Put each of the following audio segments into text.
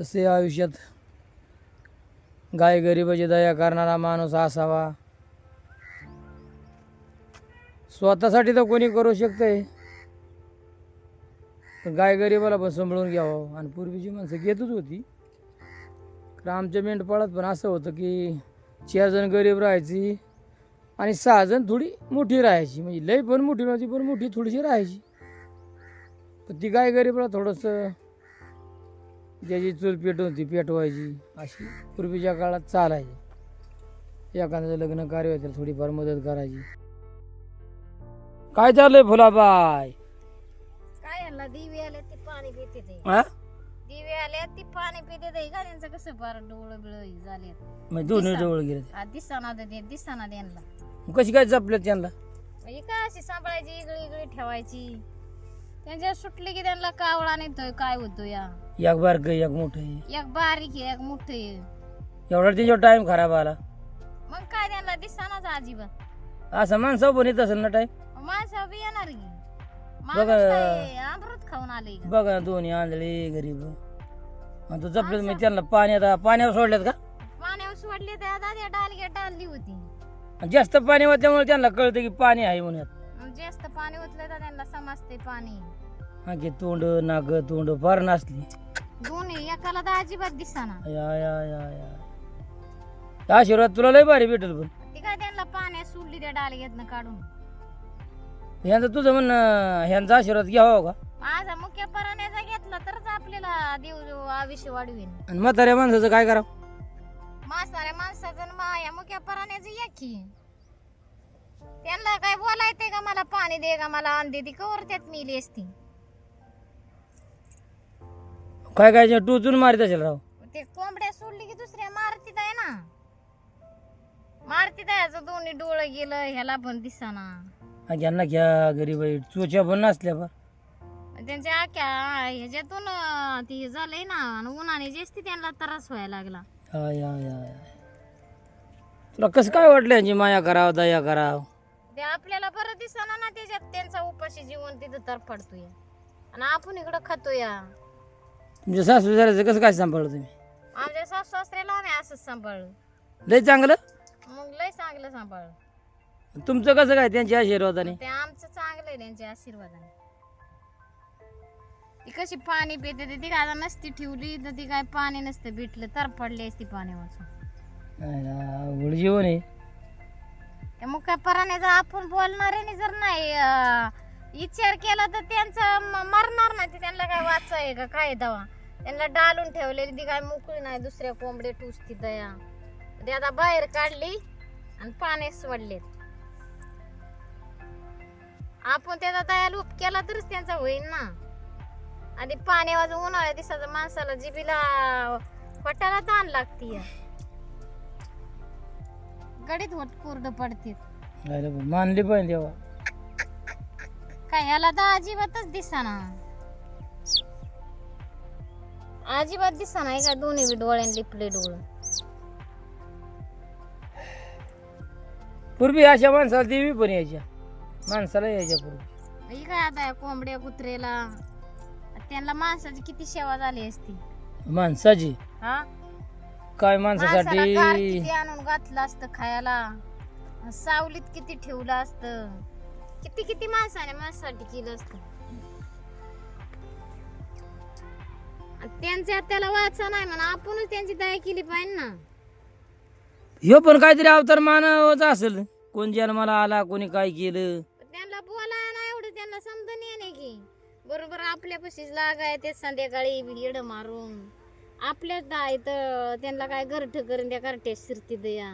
तसे आयुष्यात गाय गरिबाची दया करणारा माणूस असावा. स्वतःसाठी तर कोणी करू शकतंय, पण गाय गरिबाला पण सांभाळून घ्यावं. आणि पूर्वीची माणसं घेतच होती. तर आमच्या मेंढपाळात पण असं होतं की 4 जण गरीब राहायची आणि 6 जण थोडी मोठी राहायची. म्हणजे लई पण मोठी नव्हती, पण मोठी थोडीशी राहायची. पण ती गाय गरिबाला थोडंसं ज्याची चूल पेटवून ती पेटवायची, अशी पूर्वीच्या काळात चालायची. एखाद्याचं लग्न कार्य होतं थोडीफार मदत करायची. काय चाललंय फुलाबाई? काय यांना दिवे आले ते पाणी पिते ते. हा दिवे आले ती पाणी पिते ते. का त्यांचं कसं फार डोळ बिळ झाले. मग दोन्ही डोळ गेले. दिसाना दे दिसाना त्यांना. कशी काय जपल्यात त्यांना? म्हणजे काय अशी सांभाळायची, इगळी इगळी ठेवायची. त्यांच्या सुटली की त्यांना कावळा नेतोय. काय होतो या एक बारक एक मोठं आहे. एक बारीक आहे, एक मोठ आहे. एवढा त्याच्यावर टाइम खराब आला. मग काय त्यांना दिसानाच अजिबात. असं माणसं पण येत असेल ना टाइम. माणसं बी येणार की. बघा. माणूस काय अमृत खाऊन आले का? बघा दोन्ही आंधळे गरीब. आता जपल्यात मी त्यांना पाण्यावर सोडल्यात का? पाण्यावर सोडले त्या दाद्या डालग्या डालली होती. आणि जास्त पाणी होत्यामुळे त्यांना कळतं की पाणी आहे म्हणून. जास्त पाणी ओतलं तर त्यांना समजते पाणी. हा की तोंड नाग तोंड फार नसली. दोन्ही एकाला तर अजिबात दिसाना. या या या या आशीर्वाद तुला लय भारी भेटेल. पण ती काय त्यांना पाण्यात सोडली त्या डालग्यातनं काढून. ह्यांचं तुझं म्हणणं ह्यांचा आशीर्वाद घ्यावा का? माझा मुख्य पराण्याचा घेतला तरच आपल्याला देव आयुष्य वाढवेल. आणि म्हाताऱ्या माणसाचं काय करावं? मासणाऱ्या माणसाचं माया मुख्य पराण्याचं एकी. त्यांना काय बोलायचंय का मला पाणी दे का मला अन्न दे, ती कवर त्यात मिली असती. काय काय टोचून मारित असेल राव. ते कोंबड्या सोडली की दुसऱ्या मारतीत आहे ना. मारतीत आहे. याचं दोन्ही डोळ गेलं, ह्याला पण दिसाना. घ्या घ्या गरीब आहे, चोच्या पण नसल्या बा. त्यांच्या आख्या ह्याच्यातून ते झालंय ना. आणि उन्हाने जास्ती त्यांना त्रास व्हायला लागला. या या या तुला कसं काय वाटलं यांची माया करावं दया करावं? ते आपल्याला बरं दिसना ना. त्याच्यात त्यांचा उपाशी जीवन तिथं तरफडतोय आणि आपण इकडं खातोय. तुमच्या सासू सासऱ्याचं कसं काय सांभाळलं तुम्ही? आमच्या सासू सासऱ्याला आम्ही असंच सांभाळलं. लय चांगलं. मग लय चांगलं सांभाळलं. तुमचं कसं काय त्यांच्या आशीर्वादाने? ते आमचं चांगलं आहे त्यांच्या आशीर्वादाने. ती कशी पाणी पिते ती काय आता नसती ठेवली तर ती काय पाणी नसतं भेटलं तर पडली असती पाणी वाचून. अवघड जीवन आहे. त्या मुख्या पराण्याचा आपण बोलणाऱ्याने जर नाही विचार केला तर त्यांचं मरणार नाही. ते त्यांना काय वाचा आहे का काय दवा. त्यांना डालून ठेवलेली ती काय मोकळी नाही. दुसऱ्या कोंबडे टुसती दया. ते आता बाहेर काढली आणि पाण्यात सोडलेत. आपण त्याचा दया लूप केला तरच त्यांचा होईल ना. आधी पाणी वाजून उन्हाळ्या दिवसाचं माणसाला जिबीला पटाला ताण लागती. गडीत होत कोरड पडते. मानली पाहिजे देवा. काय याला तर अजिबातच दिसाना. अजिबात दिसाना. का दोन्ही बी डोळ्यान लिपले डोळ. पूर्वी अशा माणसाला देवी पण यायच्या. माणसाला यायच्या पूर्वी. काय आता या कोंबड्या कुत्रेला त्यांना माणसाची किती सेवा झाली असती. माणसाची हा काय माणसाला माणसासाठी गार किती आणून घातलं असतं खायला. सावलीत किती ठेवलं असतं. किती किती माणसाने माणसासाठी केलं असतं. त्यांच्या त्याला वाचा नाही म्हणा. आपणच त्यांची दया केली पाहिजे ना. ह्यो पण काहीतरी अवतार मानवाचा असेल. कोण जन्माला आला कोणी काय केलं. त्यांना बोलाय ना एवढं त्यांना समजून येणे की बरोबर आपल्यापाशीच लागाय ते संध्याकाळी येड मारून आपल्याच दाय तर त्यांना काय घरठ करून त्या घरट्या शिरती दया.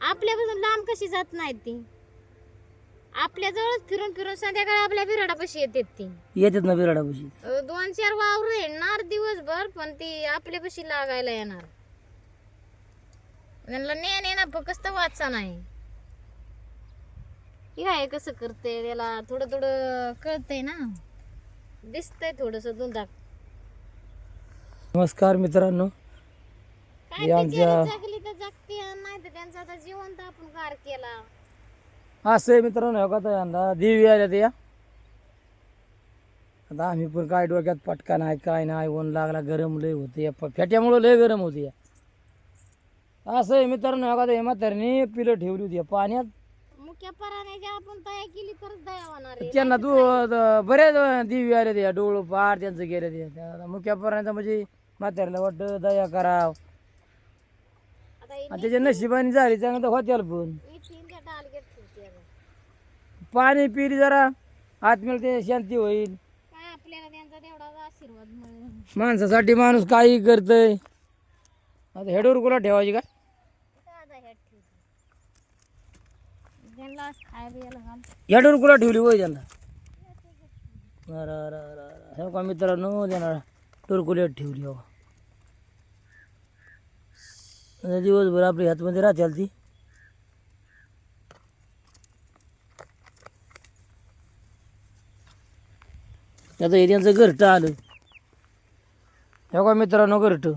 आपल्यापासून लांब कशी जात नाहीत ती. आपल्या जवळच फिरून फिरून संध्याकाळी आपल्या बिराडापाशी येतात ती. येतात ना बिराडापाशी. 2-4 वावर येणार दिवसभर पण ती आपल्यापाशी लागायला येणार. त्यांना नेणे ना फक्त वाचा नाही. काय कसं करते त्याला थोडं थोडं कळतंय ना. दिसतंय थोडस दुंदाक. नमस्कार मित्रांनो. काय आमच्या जगली तर जगती नाही तर त्यांचा आता जिवंत आपण गार केला. असं आहे मित्रांनो. हो का यंदा देवी आल्या त्या आता आम्ही पण काय डोक्यात पटका नाही काय नाही, ऊन लागला गरम लय होते, फेट्यामुळं लय गरम होते. असं आहे मित्रांनो, एखाद्या म्हातारीने पिलं ठेवली होती या पाण्यात. मुख्या पराण्याची आपण दया केली तरच दया होणार आहे. त्यांना तू बरेच दिव्य आले ते डोळ पार त्यांचं गेले ते मुख्या पोरांचं म्हणजे म्हाताऱ्याला वाटतं दया कराव. आता हे आणि त्याच्या नशिबाने झाली चांगलं तर होत्याल पण नीट त्या टार्गेट ठेवते आता. पाणी पिली जरा आत्म्याला ते शांती होईल. काय आपल्याला त्यांचा तेवढाच आशीर्वाद मिळेल. माणसासाठी माणूस काही करतय. आता हेडवर कुला ठेवायची का? आता ह्यात ठेवते. त्यांना खायला यायला घाल. हेडवर कुला ठेवली होय त्यांना. हे का मित्रांनो त्यांना टोरकुल्यात ठेवली हो. दिवसभर आपल्या हातमध्ये राहते ती. आता हे त्यांचं घरटं आलं. हे का मित्रांनो घरटं.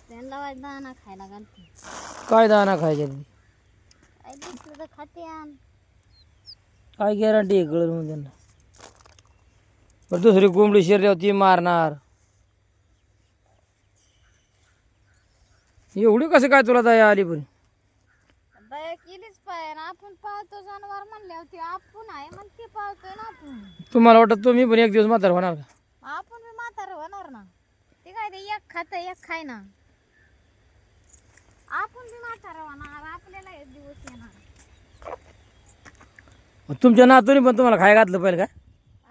त्यांना वाईट दाणा खायला घालते. काय दाना खायच्या ती? काय दिसलं तर खाते आण. काय गॅरंटी आहे कळलं मग त्यांना. पण दुसरी कोंबडी शिरल्यावर ती मारणार. एवढी कसं काय तुला दया आली पण? दया केलीच पाहिजे ना. आपण पाळतो जनावर म्हणल्यावर ते आपण आहे मग ते पाळतोय ना आपण. तुम्हाला वाटत तुम्ही पण एक दिवस म्हातार होणार का? आपण बी म्हातारं होणार ना. ते काय ते एक खात एक खाय ना. आपण बी म्हातारं होणार. आपल्याला एक दिवस येणार. मग तुमच्या नातूने पण तुम्हाला खाय घातलं पाहिजे का?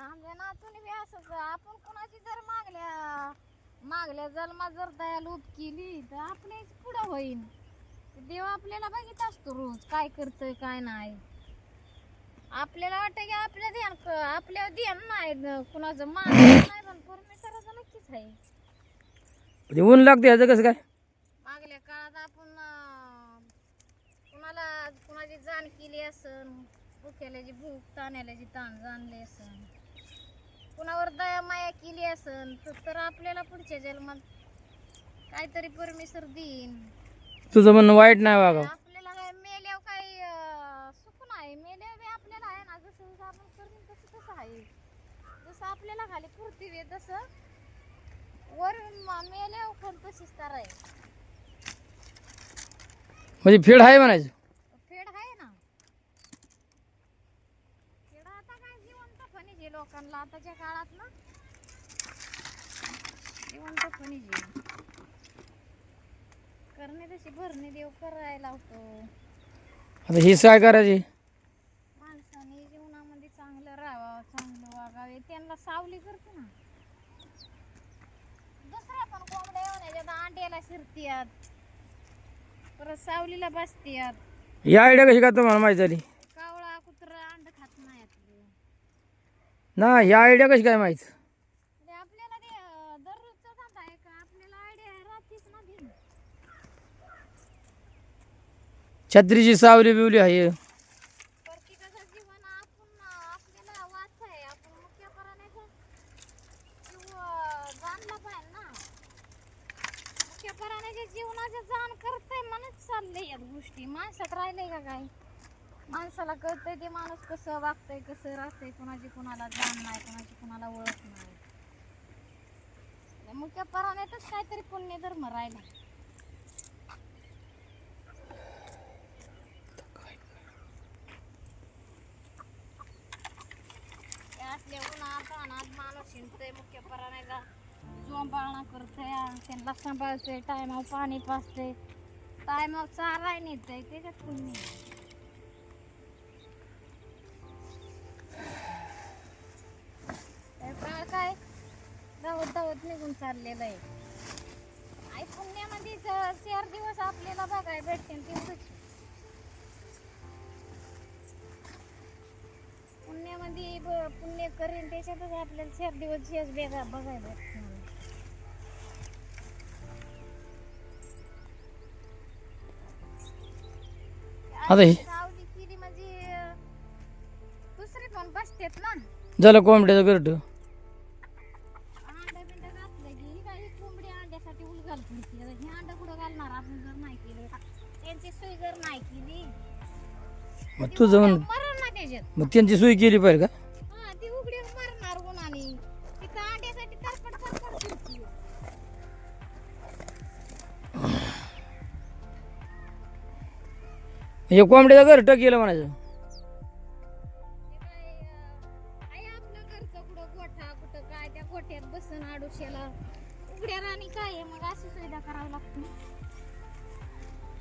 आमच्या नातूने बी असंच. आपण कुणाची जर मागल्या जन्मात जर दया लूट केली तर आपल्याच पुढं होईल. देव आपल्याला बघित असतो रोज काय करतोय काय नाही. आपल्याला वाटतं की आपल्या ध्यान नाही कुणाचं मान नाही पण परमेश्वराचं नक्कीच आहे. म्हणजे ऊन लागते ह्याचं कसं काय? मागल्या काळात आपण कुणाची जाण केली असन, भुक्याल्याची भूक ताण्याल्याची ताण जाणली असन, कुणावर दया माया केली असन तर आपल्याला पुढच्या जन्मात काहीतरी परमेश्वर देईन. तुझं म्हणणं वाईट नाही वागावं. आपल्याला काय मेल्यावर काही सुख नाही. मेल्यावर बी आपल्याला आहे ना. जसं जसं आपण करून तसं आहे. जसं आपल्याला खाली पृथ्वी आहे तसं वर मेल्यावर पण तशीच तर आहे. म्हणजे फेड आहे म्हणायचं. फेड आहे ना. फेड आता काय जिवंत खनिज लोकांना आताच्या काळात ना. जिवंत खनिज करणे तशी भरणे देव करायला लावतो. आता हे काय करायचे? माणसाने जीवनामध्ये चांगलं राहावं, चांगलं वागावे. त्यांना सावली करते ना. दुसऱ्या पण कोंबड्या येऊन अंड्याला शिरतीयात, परत सावलीला बसतीयात. ही आयडिया कशी काय तुम्हाला माहिती झाली? कावळा कुत्रा अंड खात नाही आपलं. ना ही आयडिया कशी काय माहिती? म्हणजे आपल्याला ते दररोजचा धंदा आहे का? आपल्याला आयडिया राहतेच ना ती. छत्रीची सावली बिवली आहे. प्रत्येकाचं जीवन आपल्याला वाच आहे. आपण मुख्य प्राण्याचं जाणलं पाहिजे ना. मुख्य प्राण्याच्या जीवनाचे जाण करतंय म्हणून चाललंय या गोष्टी. माणसात राहिलंय का काय? माणसाला कळतंय ते माणूस कसं वागतंय कसं राहतंय. कुणाची कुणाला जाण नाही, कुणाची कुणाला ओळख नाही. मुख्य प्राण्यातच काहीतरी पुण्य धर्म राहिला. असल्या उन्हात माणूस हिंडतोय मुख्य प्राण्याचा जोंबाळणा करतोय. त्यांना सांभाळतोय, टायमावर पाणी पाजतोय, टायमावर चाराय नेतोय. त्याच्यात पुण्य काळ काय धावत धावत निघून चाललेलं आहे. आई पुण्यामध्ये 4 दिवस आपल्याला बघाय भेटते तेवढंच. पुण्यामध्ये पुण्य करेन त्याच्यातच आपल्याला 4 दिवस शेष वेगळा बघायला भेटते. सावली केली म्हणजे दुसरे पण बसतेत ना. झालं कोंबड्याचं घरट. अंडा बिंडा घातलं की काही कोंबडी अंड्यासाठी उलगाल करते. हे अंडा कुठं घालणार आपण जर नाही केलं, त्यांची सोय जर नाही केली मग तुझं म्हण मरण ना त्याच्यात. मग त्यांची सोय केली पाहिजे का? हा ती उघडी मरणार उन्हाने. तिथं अंड्यासाठी तरपड तरपड फिरती. हे कोंबड्याचं घर टक केलं म्हणायचं. ते काय आहे आपलं घरचं कुठं गोठा कुठं काय त्या गोठ्यात बसन आडुश्याला उघड्या राणी काय आहे मग अशी सुविधा करावी लागते.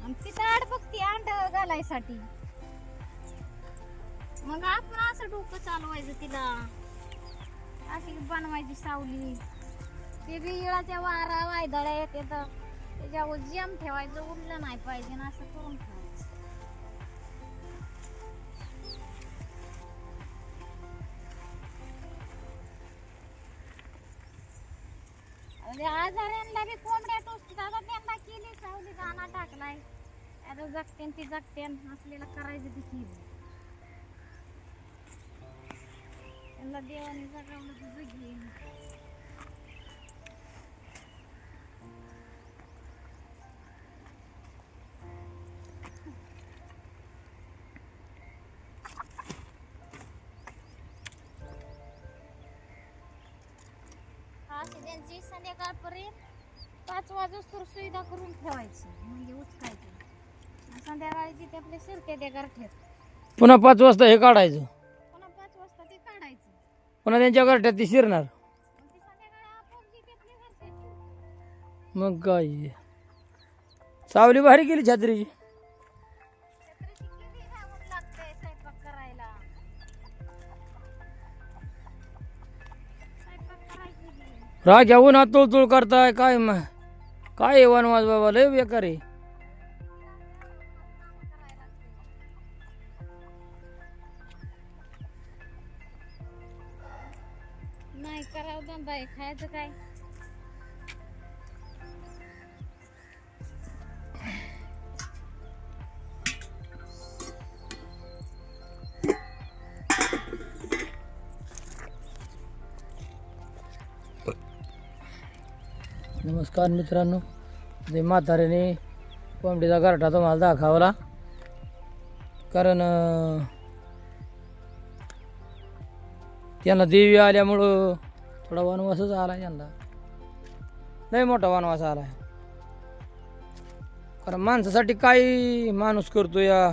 आणि तिथं आड बघती अंड घालायसाठी. मग आपण असं डोकं चालवायचं तिला अशी बनवायची सावली. ते बी इळाच्या वारा वायदळ्या येते तर त्याच्यावर जेम ठेवायचं उडलं नाही पाहिजे ना असं करून ठेवायचं. आजाऱ्यांना बी कोंबड्या टोचतात. आता त्यांना केली सावली दाना टाकलाय आता जगतेन ती जगतेन आपल्याला करायचं ती केली. त्यांना देवाने जगवलं तर जगेन. अशी त्यांची संध्याकाळपर्यंत 5 वाजोस्तर सुविधा करून ठेवायची म्हणजे उचकायची. संध्याकाळची ते आपले शिरते त्या गारठ्यात. पुन्हा 5 वाजता हे काढायचं. पुन्हा 5 वाजता ते काढायचं. पुन्हा त्यांच्या घरट्यात ती शिरणार. मग ते संध्याकाळी आपोआप जे ते आपल्या घरचे मग काय सावली भारी केली छत्रीची. छत्रीची केली ना ऊन लागतंय स्वयंपाक करायला. स्वयंपाक करायची बी. राग घेऊन हात तुळतुळ करताय काय काय वनवास बाबा लय बेकार आहे. नाही करावं धंदा आहे खायचं काय. नमस्कार मित्रांनो, ते म्हाताऱ्याने कोंबडीचा गारठा तुम्हाला दाखवला कारण त्यांना देवी आल्यामुळं थोडा वनवासच आला त्यांना. लय मोठा वनवास आला कारण माणसासाठी काय माणूस करतो या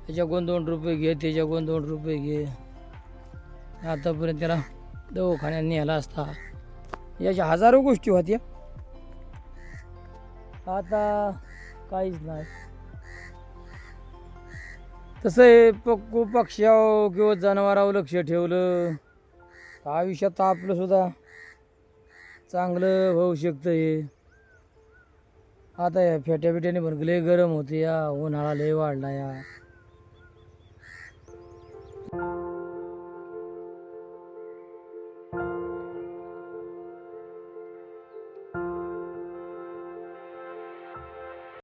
ह्याच्याकडून 2 रुपये घे त्याच्याकडून 2 रुपये घे. आतापर्यंत त्याला दवाखान्यात नेला असता. याच्या हजारो गोष्टी होत्या. आता काहीच नाही. तसं आहे पक्ष्यावर किंवा जनावरावर लक्ष ठेवलं आयुष्यात आपलं सुद्धा चांगलं होऊ शकतं. हे आता या फेट्या बिट्याने पण लय गरम होते या. उन्हाळा लय वाढला या.